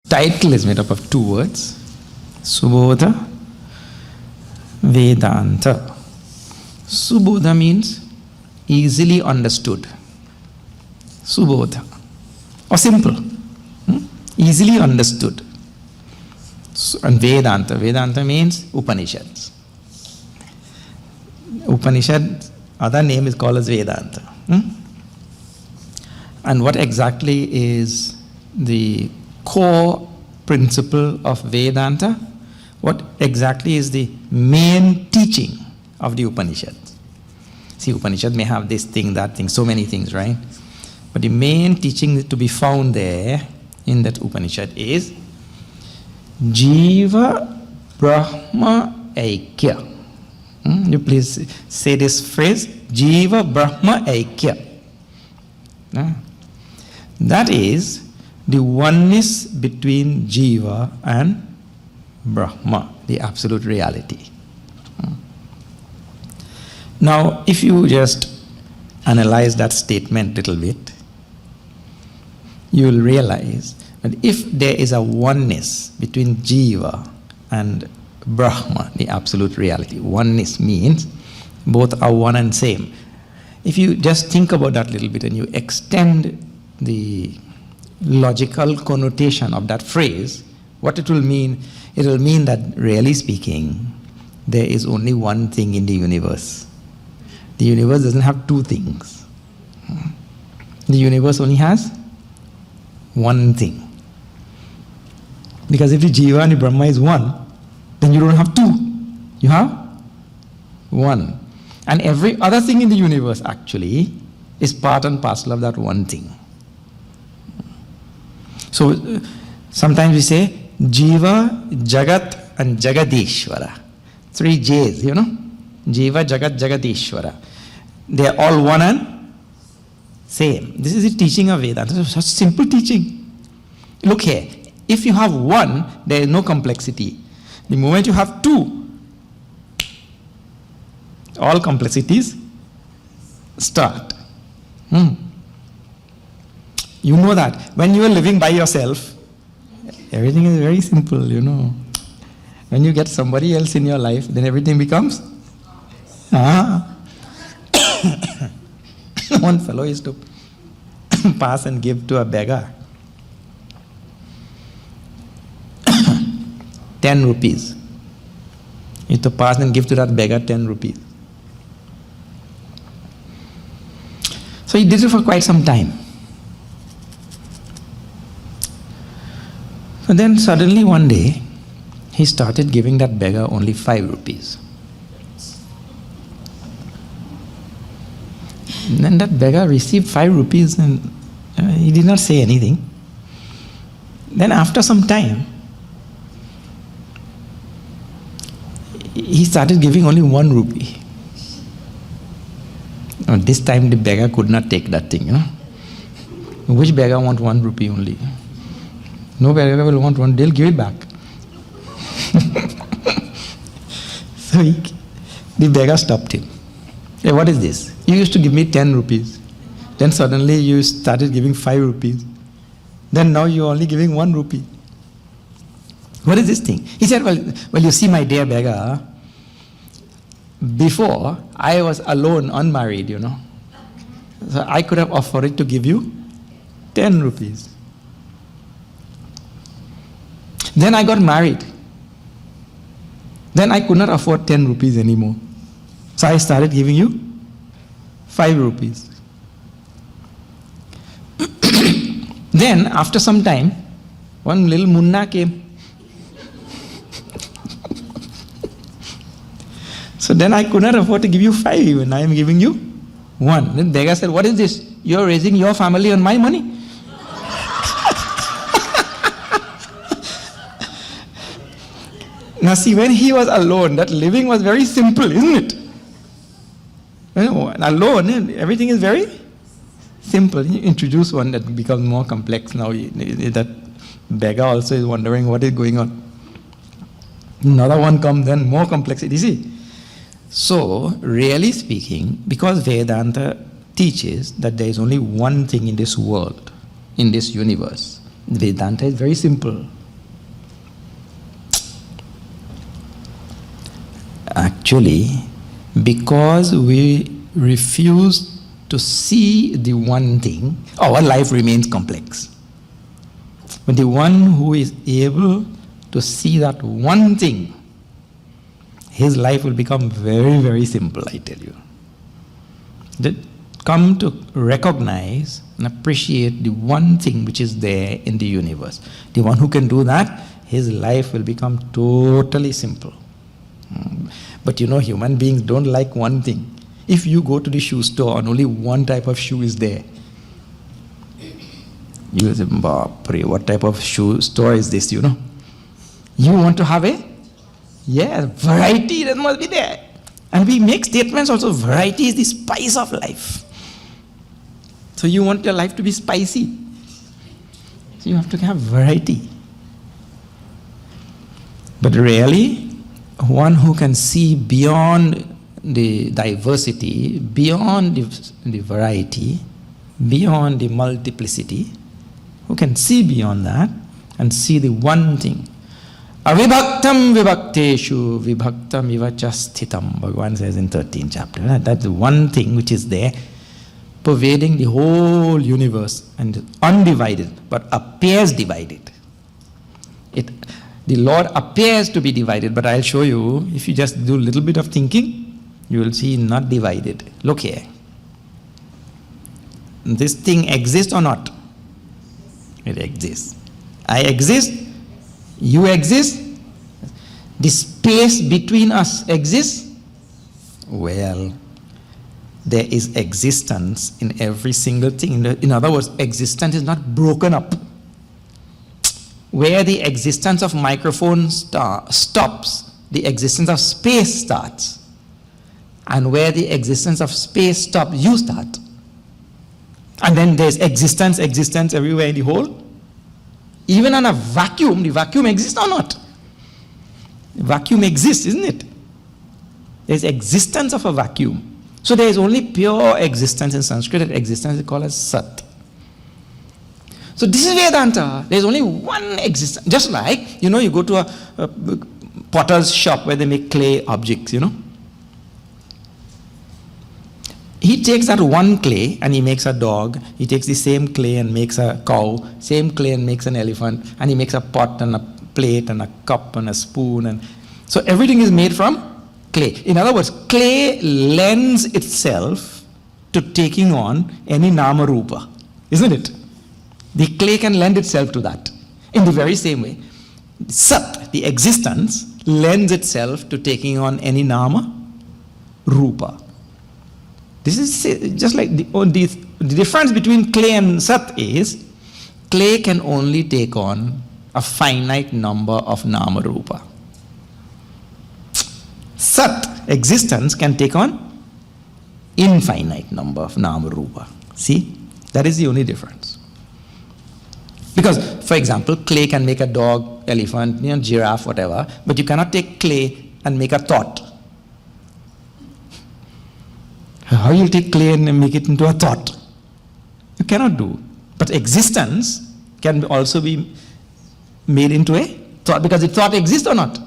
Title is made up of two words, Subodh, Vedanta. Subodha means easily understood. Subodha. Or simple. Easily understood. And Vedanta. Vedanta means Upanishads. Upanishad, other name is called as Vedanta. And what exactly is the core principle of Vedanta? What exactly is the main teaching of the Upanishads? See, Upanishad may have this thing, that thing, so many things, right? But the main teaching to be found there in that Upanishad is Jiva Brahma Aikya. You please say this phrase, Jiva Brahma Aikya. That is the oneness between Jiva and Brahma, the absolute reality. Now, if you just analyze that statement a little bit, you will realize that if there is a oneness between Jiva and Brahma, the absolute reality, oneness means both are one and same. If you just think about that a little bit and you extend the logical connotation of that phrase, what it will mean that really speaking, there is only one thing in the universe. The universe doesn't have two things. The universe only has one thing. Because if the Jiva and the Brahma is one, then you don't have two. You have one. And every other thing in the universe actually is part and parcel of that one thing. So sometimes we say Jiva, Jagat and Jagadishvara. Three J's, you know. Jiva, Jagat, Jagadishvara. They are all one and same. This is the teaching of Vedanta. This is such simple teaching. Look here. If you have one, there is no complexity. The moment you have two, all complexities start. You know that. When you are living by yourself, everything is very simple, you know. When you get somebody else in your life, then everything becomes... One fellow used to pass and give to a beggar 10 rupees. He used to pass and give to that beggar 10 rupees. So he did it for quite some time. So then suddenly one day, he started giving that beggar only 5 rupees. And then that beggar received 5 rupees and he did not say anything. Then after some time, he started giving only 1 rupee. And this time the beggar could not take that thing, you know. Which beggar want 1 rupee only? No beggar will want one, they'll give it back. So the beggar stopped him. Hey, what is this? You used to give me 10 rupees. Then suddenly you started giving 5 rupees. Then now you're only giving 1 rupee. What is this thing? He said, well, you see, my dear beggar, before I was alone, unmarried, you know. So I could have offered to give you 10 rupees. Then I got married. Then I could not afford 10 rupees anymore. So I started giving you 5 rupees. Then after some time, one little munna came. So then I could not afford to give you 5 even. I am giving you 1. Then beggar said, what is this? You are raising your family on my money? Now see, when he was alone, that living was very simple, isn't it? Alone, everything is very simple. You introduce one that becomes more complex now. That beggar also is wondering what is going on. Another one comes, then more complexity. You see? So, really speaking, because Vedanta teaches that there is only one thing in this world, in this universe, Vedanta is very simple. Actually, because we refuse to see the one thing, our life remains complex. But the one who is able to see that one thing, his life will become very, very simple, I tell you. Come to recognize and appreciate the one thing which is there in the universe. The one who can do that, his life will become totally simple. But human beings don't like one thing. If you go to the shoe store and only one type of shoe is there, you say, what type of shoe store is this, You want to have a variety that must be there. And we make statements also, variety is the spice of life. So you want your life to be spicy. So you have to have variety. But really, one who can see beyond the diversity, beyond the variety, beyond the multiplicity, who can see beyond that and see the one thing. Avibhaktam vibhakteshu vibhaktam ivacha sthitam, Bhagavan says in 13th chapter. That's the one thing which is there, pervading the whole universe and undivided, but appears divided. The Lord appears to be divided, but I'll show you, if you just do a little bit of thinking, you will see not divided. Look here. This thing exists or not? It exists. I exist. You exist. The space between us exists. Well, there is existence in every single thing. In other words, existence is not broken up. Where the existence of microphone stops, the existence of space starts. And where the existence of space stops, you start. And then there's existence everywhere in the whole. Even on a vacuum, the vacuum exists or not? The vacuum exists, isn't it? There's existence of a vacuum. So there is only pure existence in Sanskrit. That existence is called as Sat. So this is Vedanta. There's only one existence. Just like, you go to a potter's shop where they make clay objects, He takes that one clay and he makes a dog. He takes the same clay and makes a cow, same clay and makes an elephant, and he makes a pot and a plate and a cup and a spoon. And so everything is made from clay. In other words, clay lends itself to taking on any nama rupa, isn't it? The clay can lend itself to that. In the very same way, Sat, the existence, lends itself to taking on any nama rupa. This is just like the difference between clay and Sat is, clay can only take on a finite number of nama rupa. Sat, existence, can take on infinite number of nama rupa. See, that is the only difference. Because, for example, clay can make a dog, elephant, giraffe, whatever, but you cannot take clay and make a thought. How you take clay and make it into a thought? You cannot do. But existence can also be made into a thought, because the thought exists or not?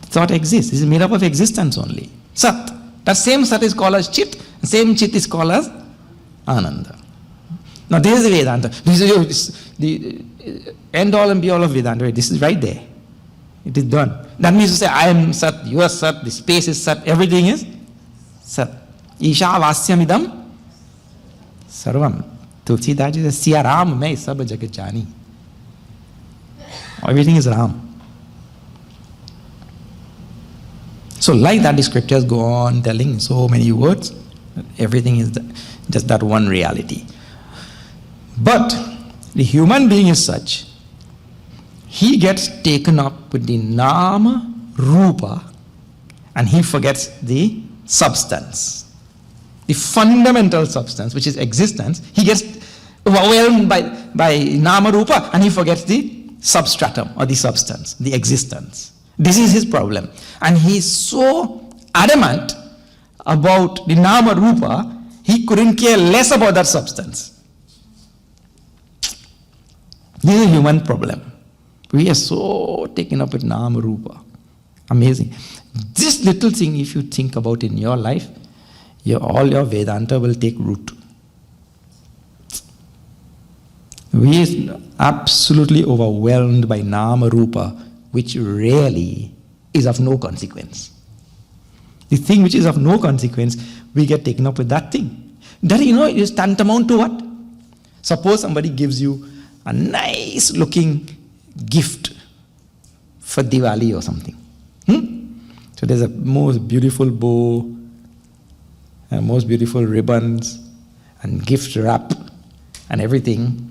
Thought exists. This is made up of existence only. Sat. That same Sat is called as Chit. The same Chit is called as Ananda. Now this is the Vedanta. This is the end all and be all of Vedanta. This is right there. It is done. That means to say, I am Sat, you are Sat, the space is Sat, everything is Sat. Isha vasyamidam sarvam. Tulsidas says, Siya Ram mai sab jagat jani. Everything is Ram. So like that, the scriptures go on telling so many words. Everything is just that one reality. But the human being is such, he gets taken up with the nama, rupa, and he forgets the substance. The fundamental substance, which is existence, he gets overwhelmed by nama, rupa, and he forgets the substratum or the substance, the existence. This is his problem. And he is so adamant about the nama, rupa, he couldn't care less about that substance. This is a human problem. We are so taken up with nama rupa. Amazing. This little thing, if you think about in your life, all your Vedanta will take root. We are absolutely overwhelmed by Nama Rupa, which really is of no consequence. The thing which is of no consequence, we get taken up with that thing. That, is tantamount to what? Suppose somebody gives you a nice looking gift for Diwali or something. So there's a most beautiful bow, and most beautiful ribbons, and gift wrap, and everything.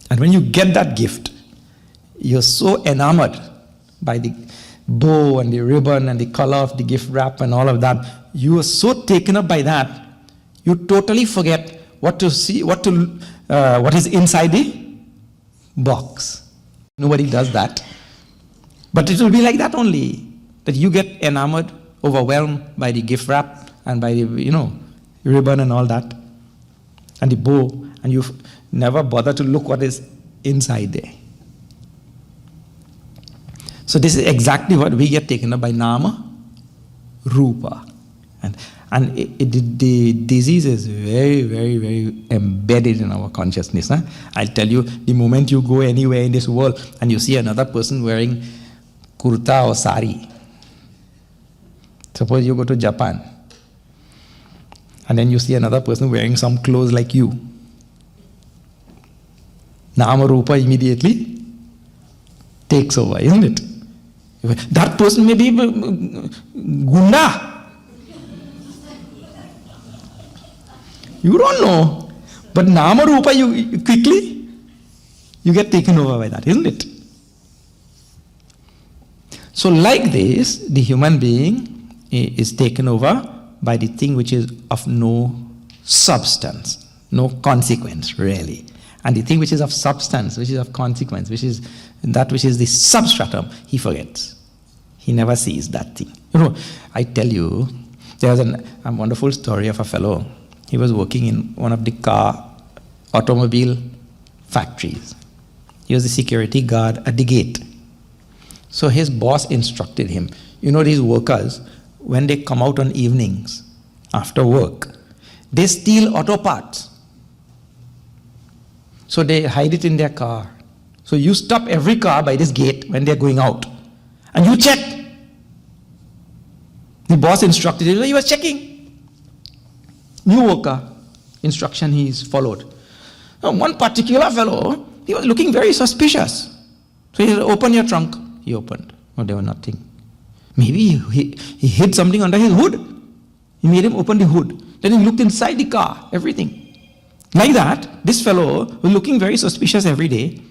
And when you get that gift, you're so enamored by the bow and the ribbon and the color of the gift wrap and all of that. You are so taken up by that, you totally forget what is inside the box. Nobody does that. But it will be like that only, that you get enamored, overwhelmed by the gift wrap and by the, ribbon and all that, and the bow, and you never bother to look what is inside there. So this is exactly what we get taken up by Nama Rupa. And the disease is very, very, very embedded in our consciousness. I'll tell you, the moment you go anywhere in this world and you see another person wearing kurta or sari, suppose you go to Japan, and then you see another person wearing some clothes like you, Nama Rupa immediately takes over, isn't it? That person may be Gunda. You don't know. But Nama Rupa, you quickly get taken over by that, isn't it? So like this, the human being is taken over by the thing which is of no substance, no consequence, really. And the thing which is of substance, which is of consequence, which is that which is the substratum, he forgets. He never sees that thing. I tell you, there was a wonderful story of a fellow. He was working in one of the automobile factories. He was the security guard at the gate. So his boss instructed him, these workers, when they come out on evenings after work, they steal auto parts. So they hide it in their car. So you stop every car by this gate when they're going out, and you check. The boss instructed him, he was checking. New worker, instruction he's followed. Now, one particular fellow, he was looking very suspicious. So he said, open your trunk. He opened. No, there was nothing. Maybe he hid something under his hood. He made him open the hood. Then he looked inside the car, everything. Like that, this fellow was looking very suspicious every day.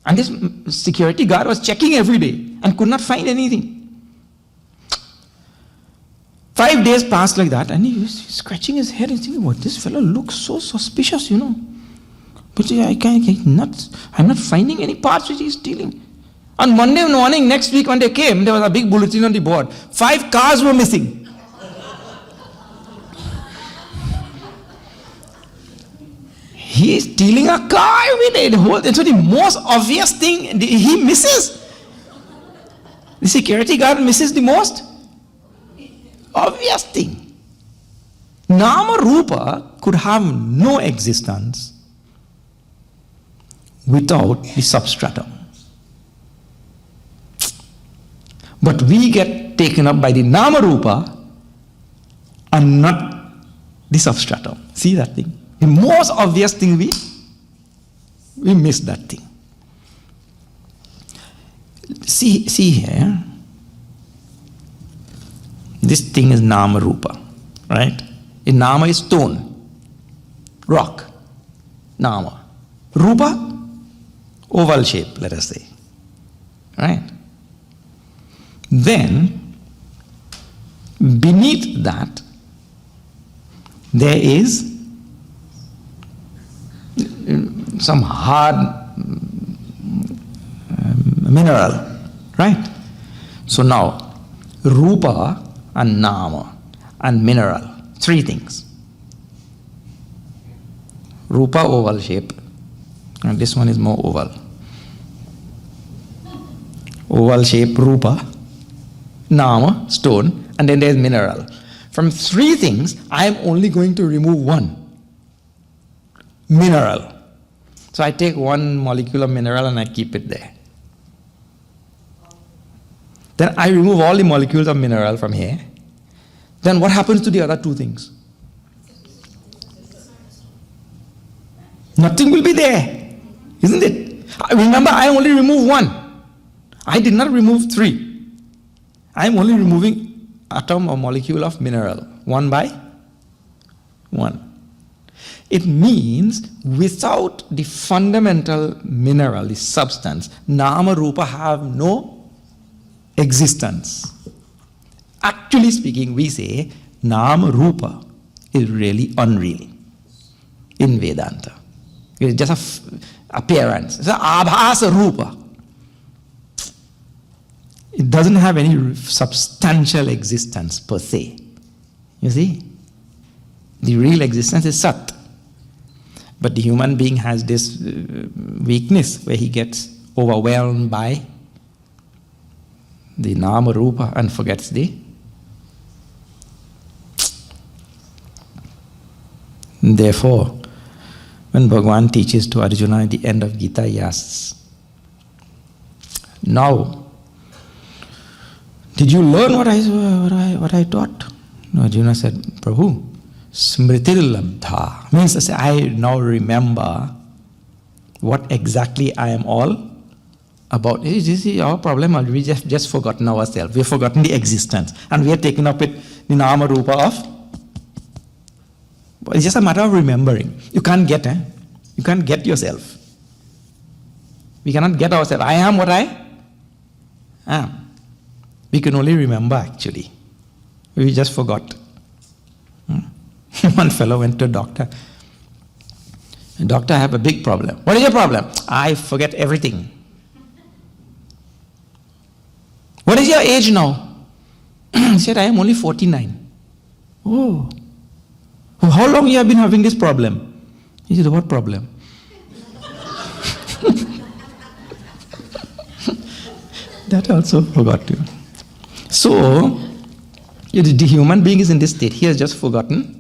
And this security guard was checking every day and could not find anything. 5 days passed like that, and he was scratching his head and thinking, "What, this fellow looks so suspicious, But I'm not finding any parts which he's stealing." On Monday morning, next week when they came, there was a big bulletin on the board. 5 cars were missing. He is stealing a car every day. So the most obvious thing he misses. The security guard misses the most obvious thing. Nama Rupa could have no existence without the substratum. But we get taken up by the Nama Rupa and not the substratum. See that thing? The most obvious thing, we miss that thing. See here. This thing is Nama Rupa, right? In Nama is stone, rock, Nama. Rupa, oval shape, let us say, right? Then, beneath that, there is some hard mineral, right? So now, Rupa and Nama and mineral, 3 things. Rupa, oval shape, and this one is more oval. oval shape, rupa, nama, stone, and then there's mineral. From three things, I am only going to remove one, mineral. So I take one molecule of mineral and I keep it there. Then I remove all the molecules of mineral from here. Then what happens to the other two things? Nothing will be there, isn't it? Remember, I only remove one. I did not remove three. I am only removing atom or molecule of mineral, one by one. It means without the fundamental mineral, the substance, Nama Rupa have no existence. Actually speaking, we say Nama Rupa is really unreal in Vedanta. It is just an appearance. It's an Abhasa Rupa. It doesn't have any substantial existence per se. You see? The real existence is Sat. But the human being has this weakness where he gets overwhelmed by the Nama Rupa and forgets the. Therefore, when Bhagavan teaches to Arjuna at the end of Gita, he asks, now, did you learn what I taught? Arjuna said, Prabhu, Smritir Labdha means I now remember what exactly I am all about. This is our problem. We just forgotten ourselves. We have forgotten the existence. And we are taken up with the Nama Rupa of. It's just a matter of remembering. You can't get, You can't get yourself. We cannot get ourselves. I am what I am. We can only remember actually. We just forgot. One fellow went to a doctor. Doctor, I have a big problem. What is your problem? I forget everything. What is your age now? He said, I am only 49. Oh. How long you have been having this problem? He said, what problem? That also forgot to. So, the human being is in this state. He has just forgotten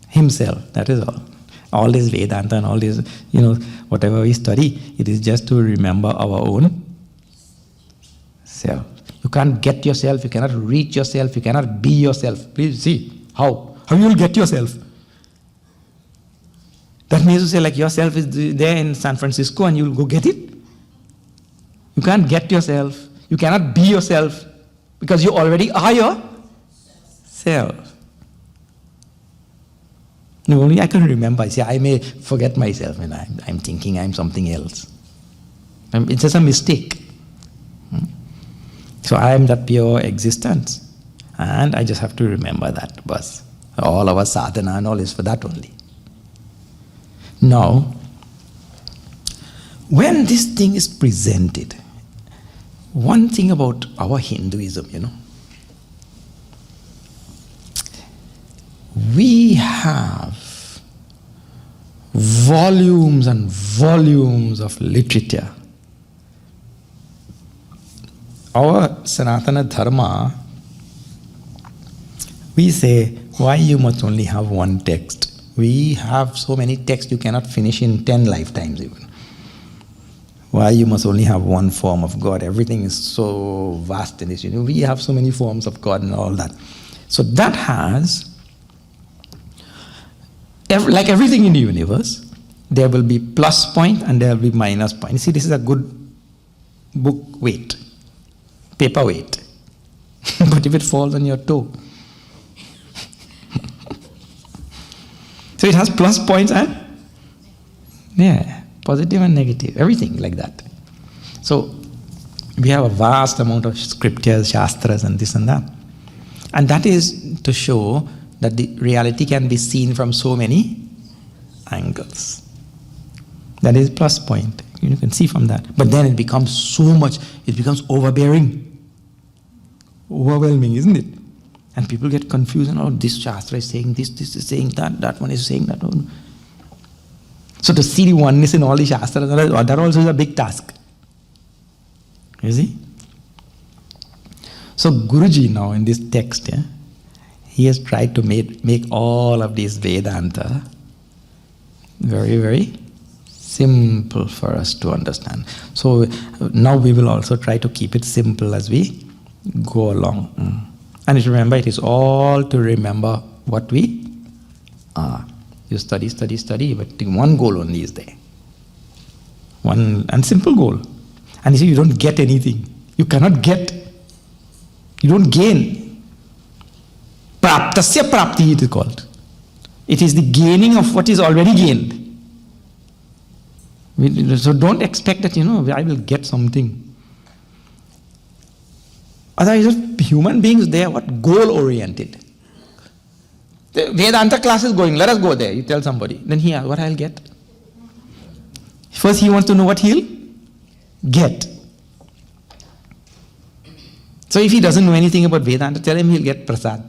himself. That is all. All this Vedanta and all this, whatever we study, it is just to remember our own self. You can't get yourself, you cannot reach yourself, you cannot be yourself. Please see, how you will get yourself. That means to say like yourself is there in San Francisco and you will go get it. You can't get yourself, you cannot be yourself because you already are yourself. No, only I can remember. See, I may forget myself and I'm thinking I'm something else. It's just a mistake. So I am that pure existence. And I just have to remember that. But all our sadhana and all is for that only. Now, when this thing is presented, one thing about our Hinduism, we have volumes and volumes of literature. Our Sanatana Dharma, we say, why you must only have one text? We have so many texts you cannot finish in 10 lifetimes even. Why you must only have one form of God? Everything is so vast in this. We have so many forms of God and all that. So that has, like everything in the universe, there will be plus point and there will be minus point. You see, this is a good book weight, paper weight. But if it falls on your toe, so it has plus points and positive and negative, everything like that. So we have a vast amount of scriptures, shastras and this and that. And that is to show that the reality can be seen from so many angles. That is plus point. You can see from that. But then it becomes so much, it becomes overbearing. Overwhelming, isn't it? And people get confused and this Shastra is saying this is saying that one is saying that one. So to see the oneness in all the Shastras, that also is a big task. You see? So Guruji now in this text, yeah, he has tried to make all of this Vedanta very, very simple for us to understand. So now we will also try to keep it simple as we go along. And remember, it is all to remember what we are. You study, but the one goal only is there. One and simple goal. And you see, you don't get anything. You cannot get. You don't gain. Praptasya prapti it is called. It is the gaining of what is already gained. So don't expect that, I will get something. Otherwise, human beings, they are what? Goal-oriented. The Vedanta class is going, let us go there. You tell somebody. Then he asks, what I'll get? First he wants to know what he'll get. So if he doesn't know anything about Vedanta, tell him he'll get prasad.